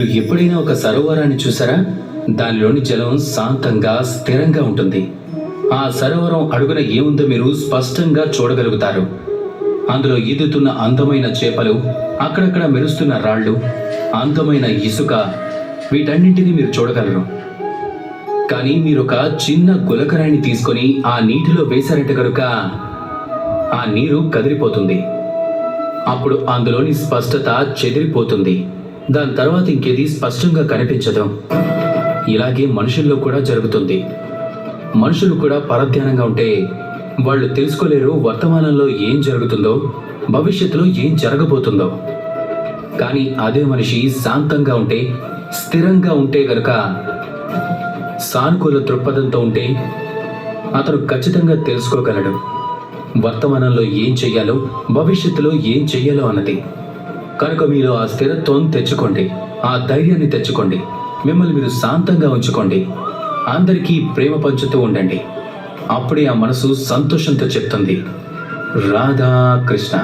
ఎప్పుడైనా ఒక సరోవరాన్ని చూసారా? దానిలోని జలం శాంతంగా స్థిరంగా ఉంటుంది. ఆ సరోవరం అడుగున ఏముందో మీరు స్పష్టంగా చూడగలుగుతారు. అందులో ఈదుతున్న అందమైన చేపలు, అక్కడక్కడ మెరుస్తున్న రాళ్ళు, అందమైన ఇసుక, వీటన్నింటినీ మీరు చూడగలరు. కానీ మీరు ఒక చిన్న గులకరాయిని తీసుకొని ఆ నీటిలో వేశారంటే కనుక ఆ నీరు కదిలిపోతుంది. అప్పుడు అందులోని స్పష్టత చెదిరిపోతుంది. దాని తర్వాత ఇంకేది స్పష్టంగా కనిపించదు. ఇలాగే మనుషుల్లో కూడా జరుగుతుంది. మనుషులు కూడా పరధ్యానంగా ఉంటే వాళ్ళు తెలుసుకోలేరు వర్తమానంలో ఏం జరుగుతుందో, భవిష్యత్తులో ఏం జరగబోతుందో. కానీ అదే మనిషి శాంతంగా ఉంటే, స్థిరంగా ఉంటే గనుక, సానుకూల దృక్పథంతో ఉంటే అతను ఖచ్చితంగా తెలుసుకోగలడు వర్తమానంలో ఏం చెయ్యాలో, భవిష్యత్తులో ఏం చెయ్యాలో అన్నది. కనుక మీరు ఆ స్థిరత్వం తెచ్చుకోండి, ఆ ధైర్యాన్ని తెచ్చుకోండి, మిమ్మల్ని మీరు శాంతంగా ఉంచుకోండి, అందరికీ ప్రేమ పంచుతూ ఉండండి. అప్పుడే ఆ మనసు సంతోషంతో చెప్తుంది, రాధా కృష్ణ.